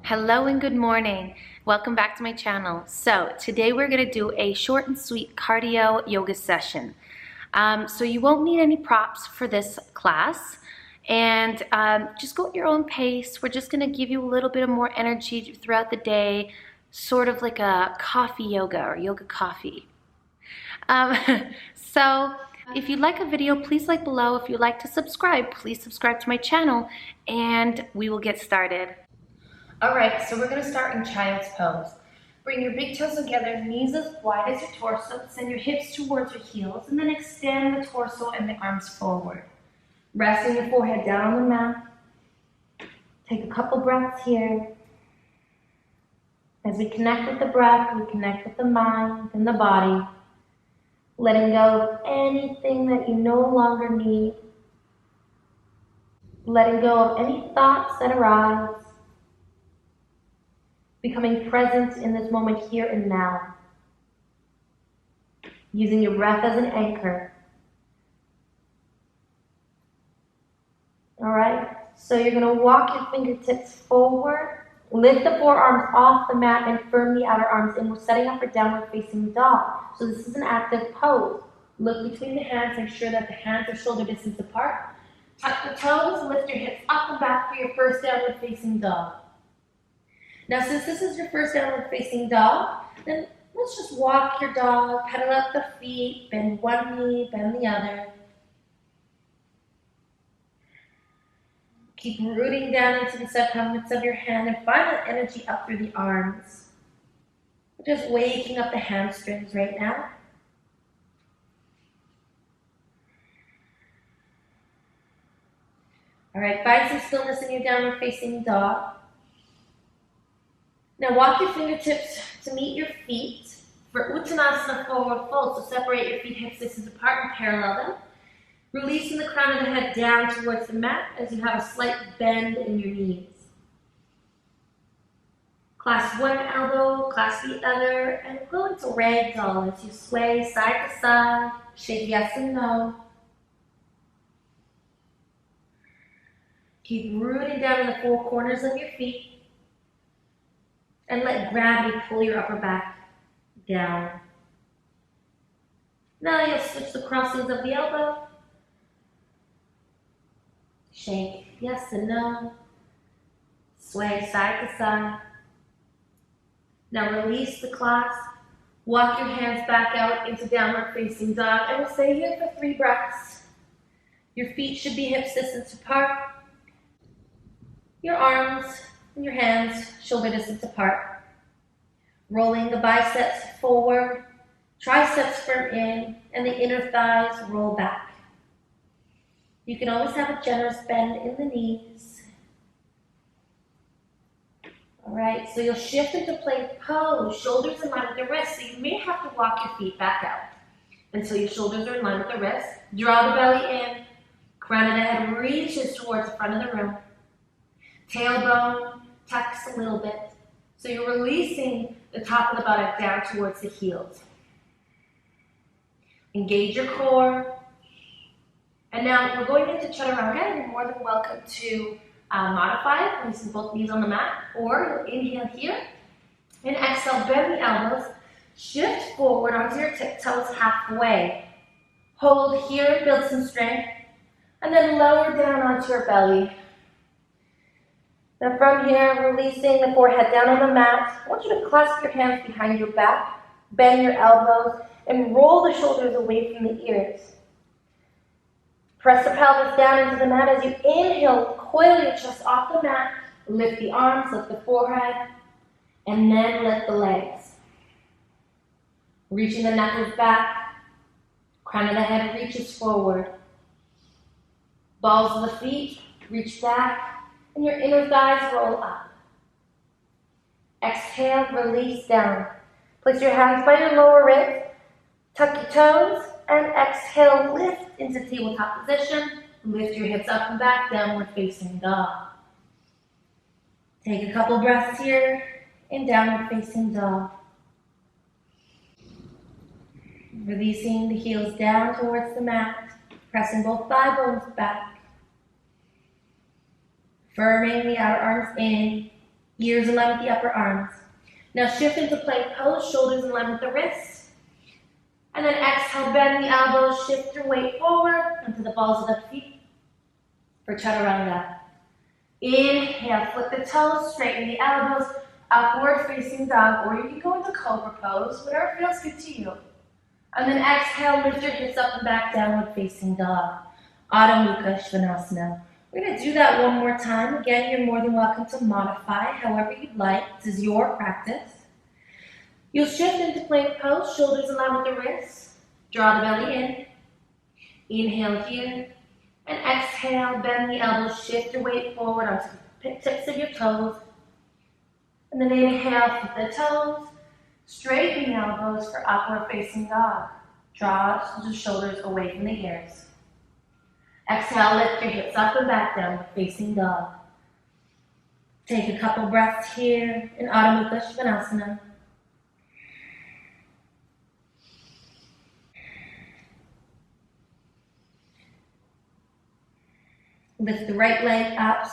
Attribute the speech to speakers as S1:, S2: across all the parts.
S1: Hello and good morning. Welcome back to my channel. So today we're going to do a short and sweet cardio yoga session. So you won't need any props for this class, and just go at your own pace. We're just going to give you a little bit of more energy throughout the day, sort of like a coffee yoga or yoga coffee. So if you'd like a video, please like below. If you'd like to subscribe, please subscribe to my channel, and we will get started. All right, so we're going to start in child's pose. Bring your big toes together, knees as wide as your torso. Send your hips towards your heels, and then extend the torso and the arms forward. Resting your forehead down on the mat. Take a couple breaths here. As we connect with the breath, we connect with the mind and the body. Letting go of anything that you no longer need. Letting go of any thoughts that arise. Becoming present in this moment here and now. Using your breath as an anchor. All right, so you're going to walk your fingertips forward. Lift the forearms off the mat and firm the outer arms in. We're setting up for downward facing dog. So this is an active pose. Look between the hands, make sure that the hands are shoulder distance apart. Tuck the toes, lift your hips up and back for your first downward facing dog. Now, since this is your first downward facing dog, then let's just walk your dog, pedal up the feet, bend one knee, bend the other. Keep rooting down into the circumference of your hand and find that energy up through the arms. We're just waking up the hamstrings right now. All right, find some stillness in your downward facing dog. Now walk your fingertips to meet your feet for Uttanasana forward fold. So separate your feet hips distance apart and parallel them. Releasing the crown of the head down towards the mat as you have a slight bend in your knees. Clasp one elbow, clasp the other, and go into ragdoll as you sway side to side. Shake yes and no. Keep rooting down in the four corners of your feet. And let gravity pull your upper back down. Now you'll switch the crossings of the elbow. Shake yes and no. Sway side to side. Now release the clasp. Walk your hands back out into downward facing dog. And we'll stay here for 3 breaths. Your feet should be hips distance apart. Your arms and your hands shoulder distance apart. Rolling the biceps forward, triceps firm in, and the inner thighs roll back. You can always have a generous bend in the knees. All right, so you'll shift into plank pose, shoulders in line with the wrists. So you may have to walk your feet back out until your shoulders are in line with the wrists. Draw the belly in, crown of the head reaches towards the front of the room. Tailbone tucks a little bit. So you're releasing the top of the buttock down towards the heels. Engage your core. And now we're going into chaturanga. You're more than welcome to modify it, placing both knees on the mat, or you'll inhale here and exhale, bend the elbows, shift forward onto your tiptoes halfway. Hold here, build some strength, and then lower down onto your belly. Now from here, releasing the forehead down on the mat, I want you to clasp your hands behind your back, bend your elbows, and roll the shoulders away from the ears. Press the pelvis down into the mat as you inhale, coil your chest off the mat, lift the arms, lift the forehead, and then lift the legs. Reaching the knuckles back, crown of the head reaches forward. Balls of the feet reach back, and your inner thighs roll up. Exhale, release down. Place your hands by your lower ribs, tuck your toes, and exhale, lift into tabletop position. Lift your hips up and back, downward facing dog. Take a couple breaths here in downward facing dog. Releasing the heels down towards the mat, pressing both thigh bones back. Firming the outer arms in, Ears in line with the upper arms. Now shift into plank pose, shoulders in line with the wrists. And then exhale, bend the elbows, shift your weight forward into the balls of the feet for chaturanga. Inhale, flip the toes, straighten the elbows, upward facing dog, or you can go into cobra pose, whatever feels good to you. And then exhale, lift your hips up and back, downward facing dog. Adho Mukha Svanasana. We're going to do that one more time. Again, you're more than welcome to modify however you'd like. This is your practice. You'll shift into plank pose, shoulders in line with the wrists. Draw the belly in. Inhale here. And exhale, bend the elbows, shift your weight forward onto the tips of your toes. And then inhale, flip the toes. Straighten the elbows for upward facing dog. Draw the shoulders away from the ears. Exhale, lift your hips up and back, down facing dog. Take a couple breaths here in Adho Mukha Svanasana. Lift the right leg up,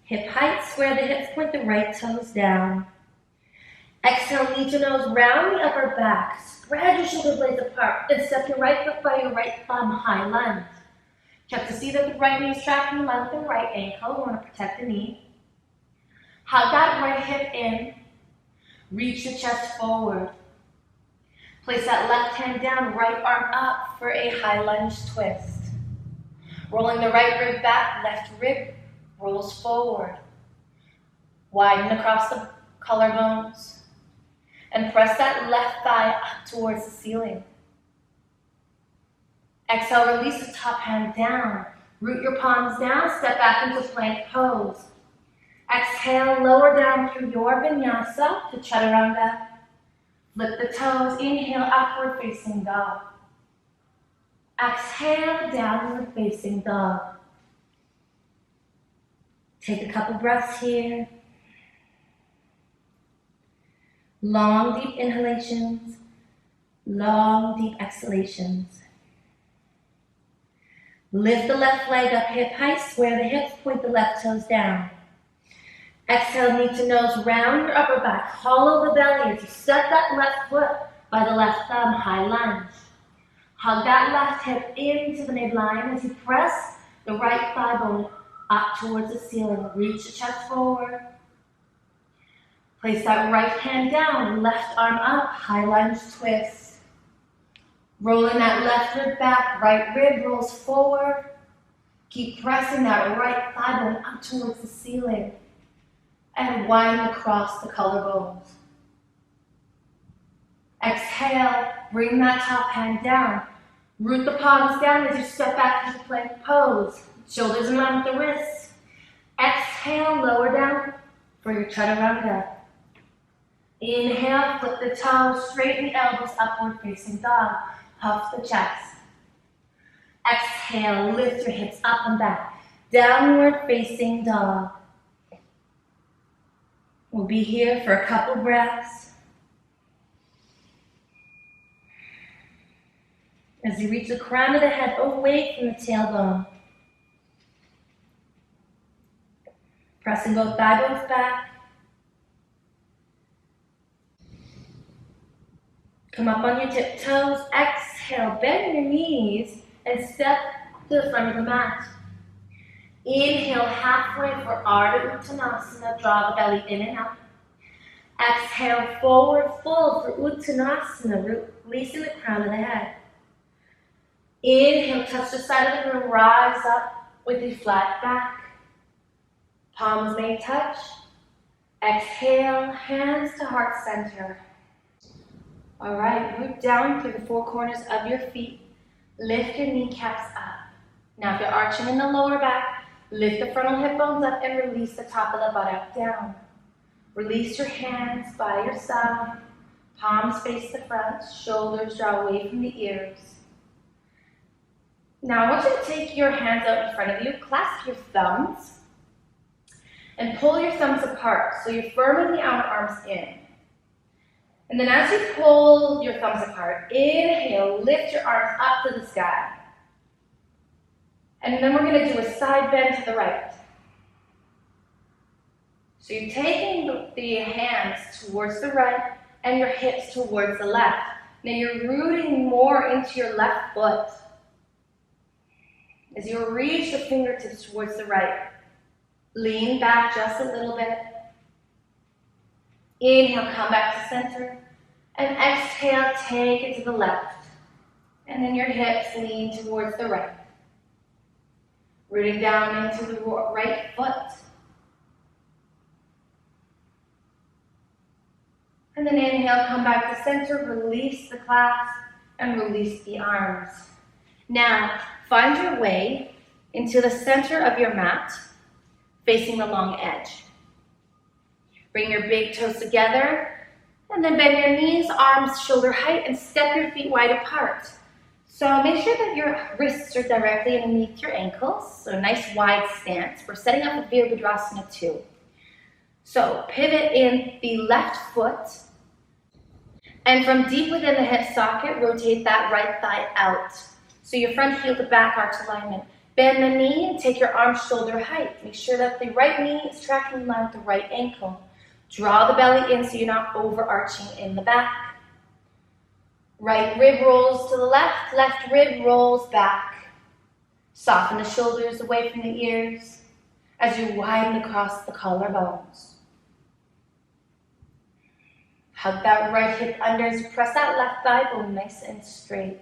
S1: hip height, square the hips, point the right toes down. Exhale, lead your nose round the upper back. Spread your shoulder blades apart. Then step your right foot by your right thumb, high lunge. Check to see that the right knee is tracking in line with the right ankle. We want to protect the knee. Hug that right hip in. Reach the chest forward. Place that left hand down, right arm up for a high lunge twist. Rolling the right rib back, left rib rolls forward. Widen across the collarbones. And press that left thigh up towards the ceiling. Exhale, release the top hand down. Root your palms down, step back into plank pose. Exhale, lower down through your vinyasa to chaturanga. Flip the toes, inhale, upward facing dog. Exhale, downward facing dog. Take a couple breaths here. Long, deep inhalations, long, deep exhalations. Lift the left leg up hip height, square the hips, point the left toes down. Exhale, knee to nose, round your upper back, hollow the belly as you step that left foot by the left thumb, high lunge. Hug that left hip into the midline as you press the right thigh bone up towards the ceiling. Reach the chest forward. Place that right hand down, left arm up, high lunge twist. Rolling that left rib back, right rib rolls forward. Keep pressing that right thigh bone up towards the ceiling. And wind across the collarbones. Exhale, bring that top hand down. Root the palms down as you step back into plank pose. Shoulders in line with the wrists. Exhale, lower down for your chaturanga. Inhale, flip the toes, straighten the elbows, upward facing dog. Puff the chest. Exhale, lift your hips up and back. Downward facing dog. We'll be here for a couple breaths. As you reach the crown of the head away from the tailbone. Pressing both thigh bones back. Come up on your tiptoes. Exhale, bend your knees and step to the front of the mat. Inhale halfway for Ardha Uttanasana. Draw the belly in and up. Exhale, forward fold for Uttanasana, releasing the crown of the head. Inhale, touch the side of the room, rise up with a flat back. Palms may touch. Exhale, hands to heart center. All right, root down through the four corners of your feet. Lift your kneecaps up. Now if you're arching in the lower back, lift the frontal hip bones up and release the top of the buttock down. Release your hands by your side. Palms face the front, shoulders draw away from the ears. Now I want you to take your hands out in front of you, clasp your thumbs, and pull your thumbs apart so you're firming the outer arms in. And then as you pull your thumbs apart, inhale, lift your arms up to the sky. And then we're going to do a side bend to the right. So you're taking the hands towards the right and your hips towards the left. Now you're rooting more into your left foot. As you reach the fingertips towards the right, lean back just a little bit. Inhale, come back to center. And exhale, take it to the left. And then your hips lean towards the right. Rooting down into the right foot. And then inhale, come back to center, release the clasp, and release the arms. Now, find your way into the center of your mat, facing the long edge. Bring your big toes together, and then bend your knees, arms shoulder height, and step your feet wide apart. So make sure that your wrists are directly underneath your ankles, so a nice wide stance. We're setting up a Virabhadrasana 2. So pivot in the left foot, and from deep within the hip socket, rotate that right thigh out. So your front heel to back arch alignment. Bend the knee and take your arms shoulder height. Make sure that the right knee is tracking in line with the right ankle. Draw the belly in so you're not overarching in the back. Right rib rolls to the left, left rib rolls back. Soften the shoulders away from the ears as you widen across the collarbones. Hug that right hip under as you press that left thigh bone nice and straight.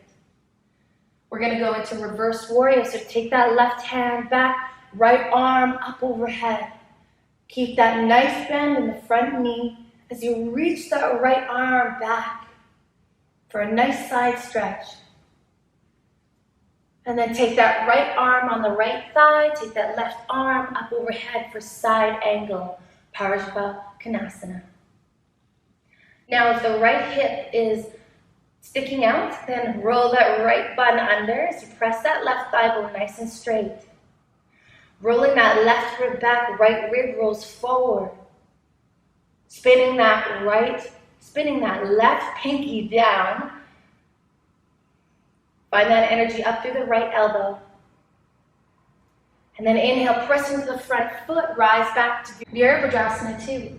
S1: We're going to go into reverse warrior, so take that left hand back, right arm up overhead. Keep that nice bend in the front knee as you reach that right arm back for a nice side stretch. And then take that right arm on the right thigh, take that left arm up overhead for side angle, Parashva-Konasana. Now if the right hip is sticking out, then roll that right bun under as you press that left thigh bone nice and straight. Rolling that left rib back, right rib rolls forward. Spinning that left pinky down. Find that energy up through the right elbow. And then inhale, press into the front foot, rise back to Virabhadrasana 2.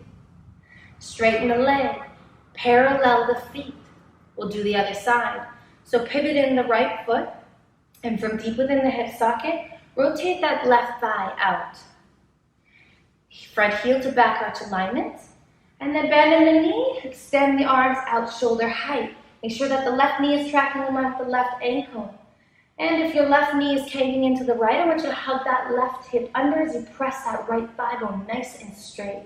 S1: Straighten the leg, parallel the feet. We'll do the other side. So pivot in the right foot, and from deep within the hip socket, rotate that left thigh out. Front heel to back arch alignment, and then bend in the knee, extend the arms out shoulder height. Make sure that the left knee is tracking in line with the left ankle. And if your left knee is caving into the right, I want you to hug that left hip under as you press that right thigh bone nice and straight.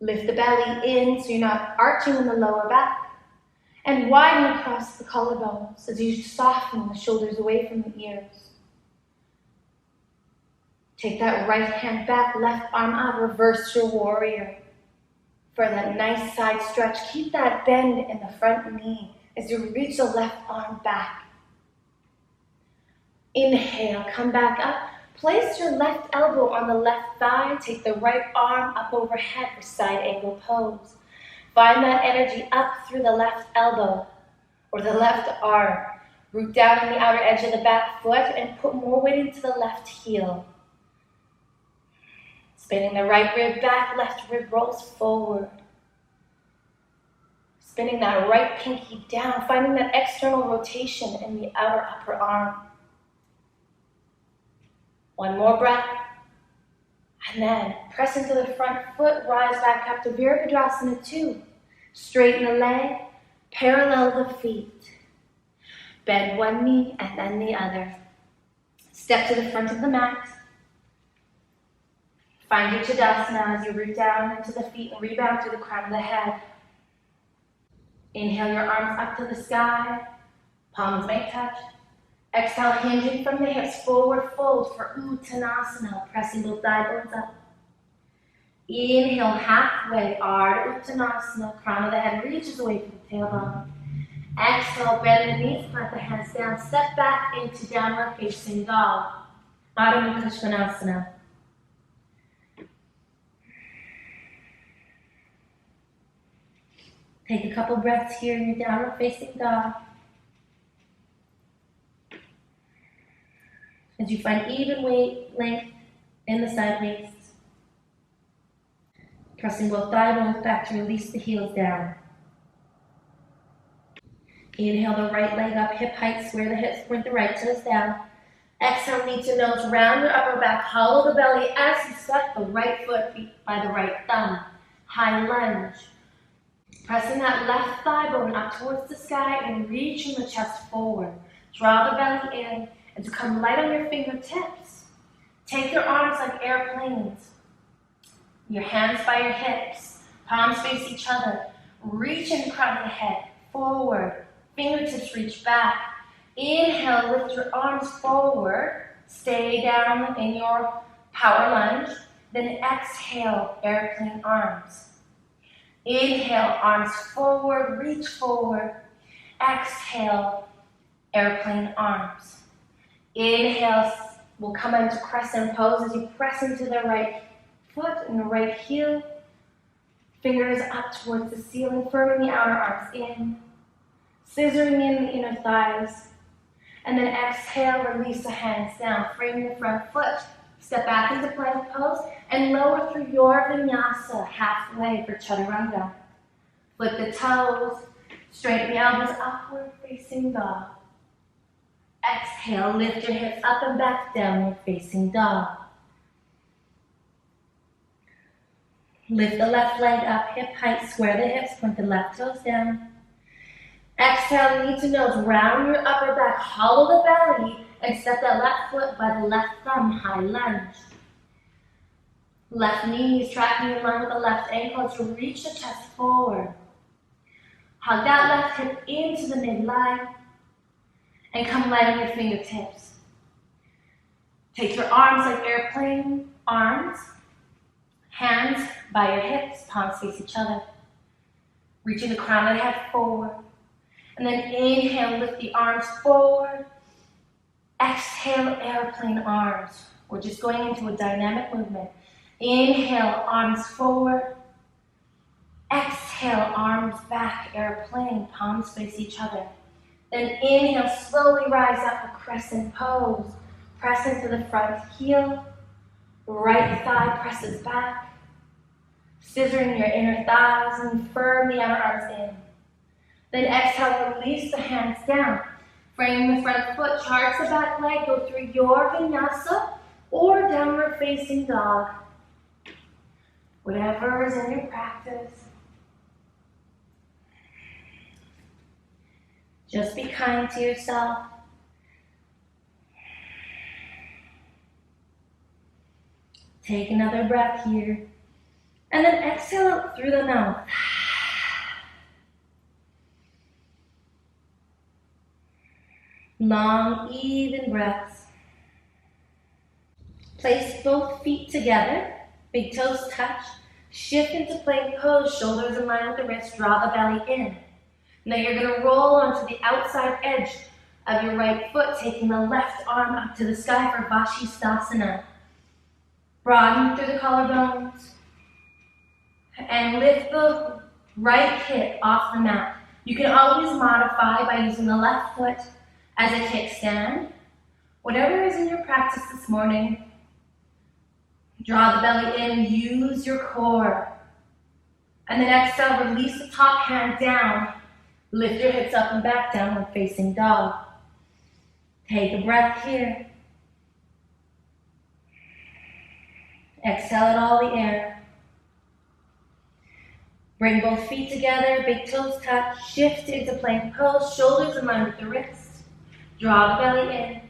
S1: Lift the belly in so you're not arching in the lower back. And widen across the collarbones as you soften the shoulders away from the ears. Take that right hand back, left arm up, reverse your warrior. For that nice side stretch, keep that bend in the front knee as you reach the left arm back. Inhale, come back up. Place your left elbow on the left thigh. Take the right arm up overhead for side angle pose. Find that energy up through the left elbow or the left arm. Root down on the outer edge of the back foot and put more weight into the left heel. Spinning the right rib back, left rib rolls forward. Spinning that right pinky down, finding that external rotation in the outer upper arm. One more breath. And then press into the front foot, rise back up to Virabhadrasana 2. Straighten the leg, parallel the feet. Bend one knee and then the other. Step to the front of the mat. Find your Tadasana as you root down into the feet and rebound to the crown of the head. Inhale your arms up to the sky. Palms may touch. Exhale, hinging from the hips, forward fold for Uttanasana, pressing both thigh bones up. Inhale, halfway, Ardha Uttanasana, crown of the head reaches away from the tailbone. Exhale, bend the knees, plant the hands down, step back into downward facing dog. Ardha Mukha Svanasana. Take a couple breaths here in your downward facing dog. As you find even weight length in the side waist. Pressing both thigh bones back to release the heels down. Inhale the right leg up, hip height, square the hips, point the right toes down. Exhale, knee to nose, round your upper back, hollow the belly as you step the right foot by the right thumb. High lunge. Pressing that left thigh bone up towards the sky and reaching the chest forward. Draw the belly in and to come light on your fingertips. Take your arms like airplanes. Your hands by your hips, palms face each other. Reach in the crown of the head, forward. Fingertips reach back. Inhale, lift your arms forward. Stay down in your power lunge. Then exhale, airplane arms. Inhale, arms forward, reach forward. Exhale, airplane arms. Inhale, we'll come into crescent pose as you press into the right foot and the right heel. Fingers up towards the ceiling, firming the outer arms in. Scissoring in the inner thighs. And then exhale, release the hands down. Frame the front foot. Step back into plank pose and lower through your vinyasa halfway for chaturanga. Flip the toes. Straighten the elbows upward, facing dog. Exhale, lift your hips up and back, downward facing dog. Lift the left leg up, hip height, square the hips, point the left toes down. Exhale, knee to nose, round your upper back, hollow the belly, and step that left foot by the left thumb, high lunge. Left knee is tracking in line with the left ankle to reach the chest forward. Hug that left hip into the midline, and come light on your fingertips. Take your arms like airplane arms, hands by your hips, palms face each other. Reaching the crown of the head forward. And then inhale, lift the arms forward. Exhale, airplane arms. We're just going into a dynamic movement. Inhale, arms forward. Exhale, arms back, airplane, palms face each other. Then inhale, slowly rise up a crescent pose. Press into the front heel. Right thigh presses back. Scissoring your inner thighs and firm the outer arms in. Then exhale, release the hands down. Frame the front foot, charge the back leg, go through your vinyasa or downward facing dog. Whatever is in your practice. Just be kind to yourself. Take another breath here. And then exhale out through the mouth. Long, even breaths. Place both feet together. Big toes touch. Shift into plank pose. Shoulders in line with the wrist. Draw the belly in. Now you're going to roll onto the outside edge of your right foot, taking the left arm up to the sky for Vashisthasana. Broaden through the collarbones. And lift the right hip off the mat. You can always modify by using the left foot as a kickstand. Whatever is in your practice this morning. Draw the belly in, use your core. And then exhale, release the top hand down. Lift your hips up and back, downward facing dog. Take a breath here. Exhale out all the air. Bring both feet together, big toes touch, shift into plank pose, shoulders in line with the wrist. Draw the belly in.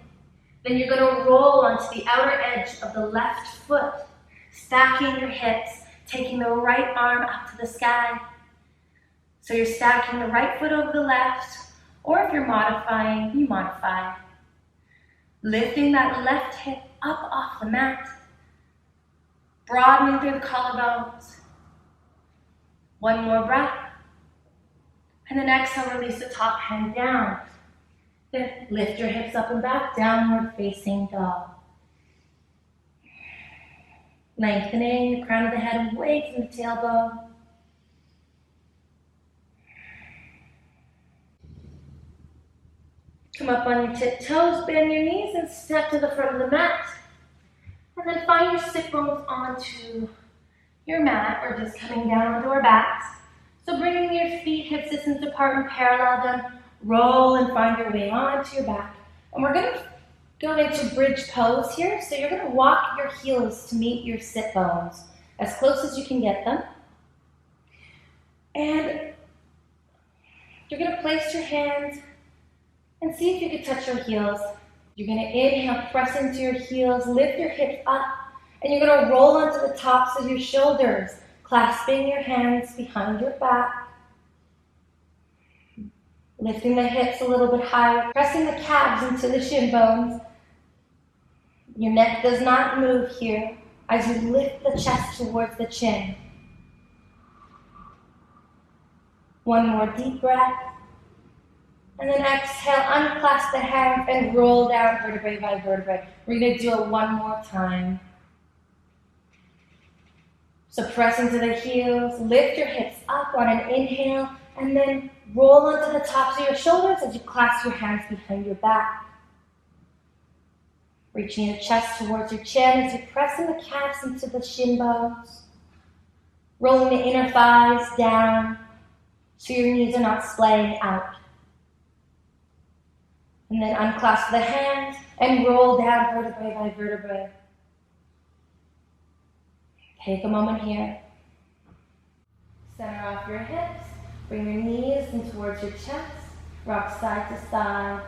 S1: Then you're going to roll onto the outer edge of the left foot, stacking your hips, taking the right arm up to the sky. So you're stacking the right foot over the left, or if you're modifying, you modify. Lifting that left hip up off the mat, broadening through the collarbones. One more breath. And then exhale, release the top hand down. Then lift your hips up and back, downward facing dog. Lengthening the crown of the head away from the tailbone. Come up on your tiptoes, bend your knees and step to the front of the mat. And then find your sit bones onto your mat or just coming down onto our backs. So bringing your feet hip distance apart and parallel them, roll and find your way onto your back. And we're going to go into bridge pose here. So you're going to walk your heels to meet your sit bones as close as you can get them. And you're going to place your hands and see if you can touch your heels. You're going to inhale, press into your heels, lift your hips up, and you're going to roll onto the tops of your shoulders, clasping your hands behind your back, lifting the hips a little bit higher, pressing the calves into the shin bones. Your neck does not move here as you lift the chest towards the chin. One more deep breath. And then exhale, unclasp the hands and roll down vertebrae by vertebrae. We're going to do it one more time. So press into the heels, lift your hips up on an inhale, and then roll onto the tops of your shoulders as you clasp your hands behind your back. Reaching your chest towards your chin as you press in the calves into the shin bones. Rolling the inner thighs down so your knees are not splaying out. And then unclasp the hands and roll down vertebrae by vertebrae. Take a moment here. Center off your hips. Bring your knees in towards your chest. Rock side to side.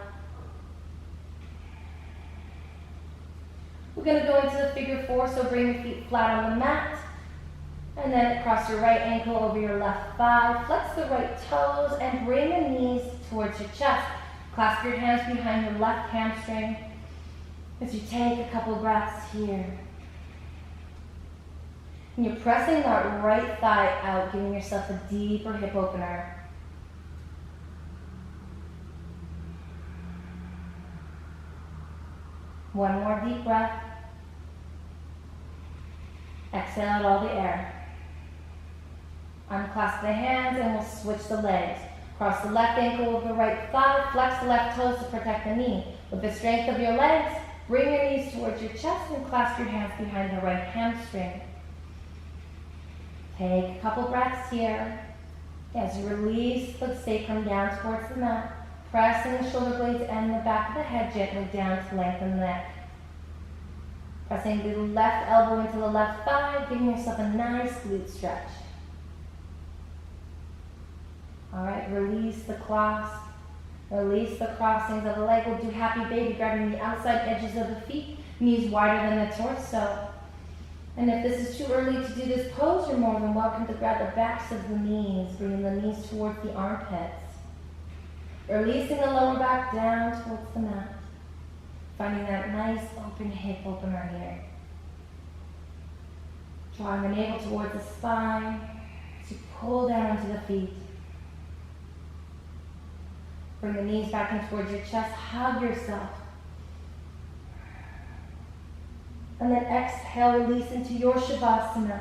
S1: We're going to go into the figure four, so bring your feet flat on the mat. And then cross your right ankle over your left thigh. Flex the right toes and bring the knees towards your chest. Clasp your hands behind your left hamstring as you take a couple breaths here. And you're pressing that right thigh out, giving yourself a deeper hip opener. One more deep breath. Exhale out all the air. Unclasp the hands and we'll switch the legs. Cross the left ankle over the right thigh, flex the left toes to protect the knee. With the strength of your legs, bring your knees towards your chest and clasp your hands behind the right hamstring. Take a couple breaths here. As you release the sacrum down towards the mat, pressing the shoulder blades and the back of the head gently down to lengthen the neck. Pressing the left elbow into the left thigh, giving yourself a nice glute stretch. All right, release the clasp. Release the crossings of the leg. We'll do happy baby, grabbing the outside edges of the feet, knees wider than the torso. And if this is too early to do this pose, you're more than welcome to grab the backs of the knees, bringing the knees towards the armpits. Releasing the lower back down towards the mat. Finding that nice open hip opener here. Drawing the navel towards the spine as you pull down onto the feet. Bring the knees back in towards your chest. Hug yourself. And then exhale, release into your Shavasana.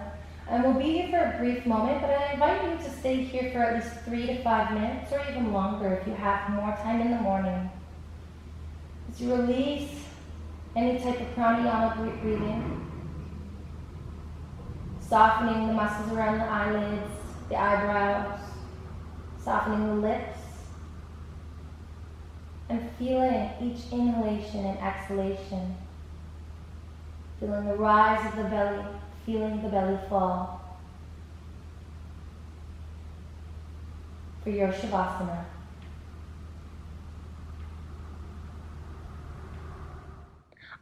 S1: And we'll be here for a brief moment, but I invite you to stay here for at least 3 to 5 minutes or even longer if you have more time in the morning. As you release any type of pranayama breathing, softening the muscles around the eyelids, the eyebrows, softening the lips, and feeling each inhalation and exhalation. Feeling the rise of the belly, feeling the belly fall. For your Shavasana.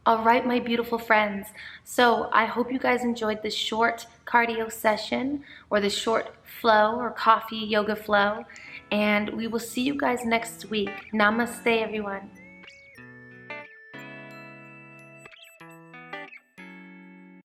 S1: All right, my beautiful friends. So I hope you guys enjoyed this short cardio session or this short flow or coffee yoga flow. And we will see you guys next week. Namaste, everyone.